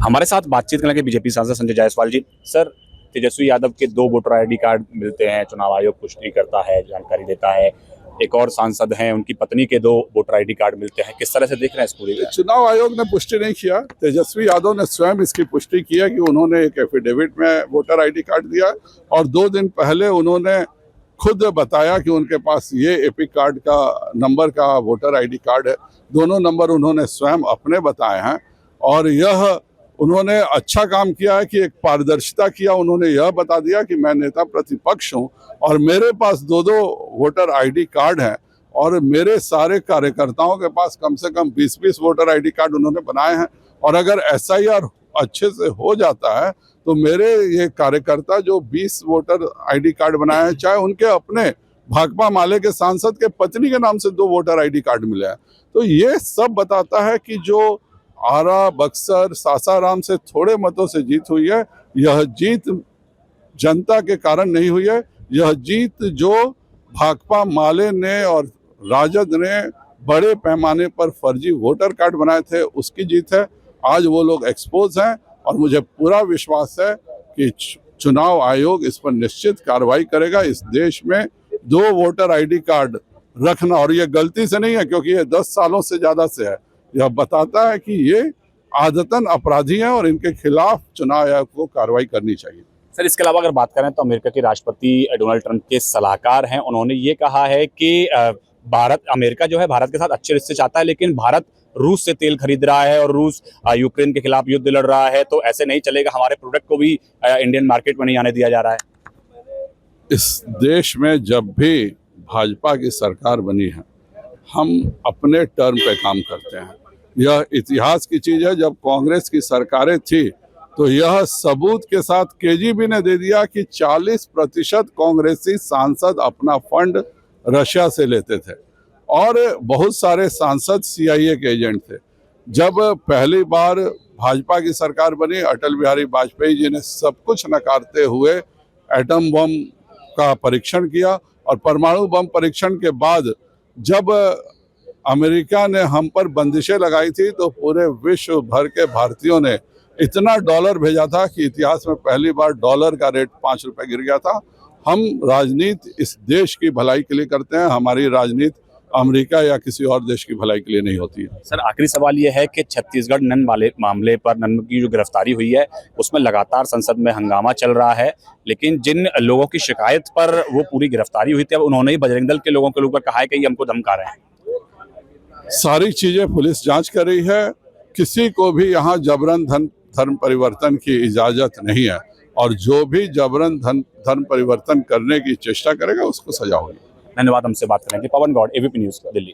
हमारे साथ बातचीत करने के बीजेपी सांसद संजय जायसवाल जी। सर, तेजस्वी यादव के 2 वोटर आईडी कार्ड मिलते हैं, चुनाव आयोग पुष्टि करता है, जानकारी देता है। एक और सांसद हैं, उनकी पत्नी के 2 वोटर आईडी कार्ड मिलते हैं। किस तरह से देख रहे हैं इस पूरी? चुनाव आयोग ने पुष्टि नहीं किया, तेजस्वी यादव ने स्वयं इसकी पुष्टि की है कि उन्होंने एक एफिडेविट में वोटर आईडी कार्ड दिया और 2 दिन पहले उन्होंने खुद बताया कि उनके पास ये एपिक कार्ड का नंबर का वोटर आईडी कार्ड है। दोनों नंबर उन्होंने स्वयं अपने बताए हैं और यह उन्होंने अच्छा काम किया है कि एक पारदर्शिता किया। उन्होंने यह बता दिया कि मैं नेता प्रतिपक्ष हूं और मेरे पास 2 वोटर आईडी कार्ड हैं और मेरे सारे कार्यकर्ताओं के पास कम से कम 20-20 वोटर आईडी कार्ड उन्होंने बनाए हैं। और अगर एसआईआर अच्छे से हो जाता है तो मेरे ये कार्यकर्ता जो 20 वोटर आईडी कार्ड बनाए हैं, चाहे उनके अपने भाकपा माले के सांसद के पत्नी के नाम से 2 वोटर आईडी कार्ड मिले हैं, तो ये सब बताता है कि जो आरा, बक्सर, सासाराम से थोड़े मतों से जीत हुई है, यह जीत जनता के कारण नहीं हुई है। यह जीत जो भाकपा माले ने और राजद ने बड़े पैमाने पर फर्जी वोटर कार्ड बनाए थे, उसकी जीत है। आज वो लोग एक्सपोज हैं और मुझे पूरा विश्वास है कि चुनाव आयोग इस पर निश्चित कार्रवाई करेगा। इस देश में 2 वोटर आईडी कार्ड रखना, और ये गलती से नहीं है क्योंकि ये 10 सालों से ज्यादा से है, यह बताता है कि ये आदतन अपराधी हैं और इनके खिलाफ चुनाव आयोग को कार्रवाई करनी चाहिए। सर, इसके अलावा अगर बात करें तो अमेरिका के राष्ट्रपति डोनाल्ड ट्रंप के सलाहकार हैं, उन्होंने ये कहा है कि अमेरिका जो है भारत के साथ अच्छे रिश्ते चाहता है, लेकिन भारत रूस से तेल खरीद रहा है और रूस यूक्रेन के खिलाफ युद्ध लड़ रहा है, तो ऐसे नहीं चलेगा, हमारे प्रोडक्ट को भी इंडियन मार्केट में नहीं आने दिया जा रहा है। इस देश में जब भी भाजपा की सरकार बनी है, हम अपने टर्म पे काम करते हैं। यह इतिहास की चीज है। जब कांग्रेस की सरकारें थी तो यह सबूत के साथ केजीबी ने दे दिया कि 40% कांग्रेसी सांसद अपना फंड रशिया से लेते थे और बहुत सारे सांसद सीआईए के एजेंट थे। जब पहली बार भाजपा की सरकार बनी, अटल बिहारी वाजपेयी जी ने सब कुछ नकारते हुए एटम बम का परीक्षण किया और परमाणु बम परीक्षण के बाद जब अमेरिका ने हम पर बंदिशें लगाई थी तो पूरे विश्व भर के भारतीयों ने इतना डॉलर भेजा था कि इतिहास में पहली बार डॉलर का रेट 5 रुपए गिर गया था। हम राजनीति इस देश की भलाई के लिए करते हैं, हमारी राजनीति अमेरिका या किसी और देश की भलाई के लिए नहीं होती है। सर, आखिरी सवाल ये है कि छत्तीसगढ़ नन वाले मामले पर नन की जो गिरफ्तारी हुई है उसमें लगातार संसद में हंगामा चल रहा है, लेकिन जिन लोगों की शिकायत पर वो पूरी गिरफ्तारी हुई थी, अब उन्होंने ही बजरंग दल के लोगों के ऊपर कहा है कि ये हमको धमका रहे हैं। सारी चीजें पुलिस जांच कर रही है। किसी को भी यहाँ जबरन धर्म परिवर्तन की इजाजत नहीं है और जो भी जबरन धर्म परिवर्तन करने की चेष्टा करेगा उसको सजा होगी। धन्यवाद हमसे बात करने के लिए। पवन गौड़, एबीपी न्यूज़, दिल्ली।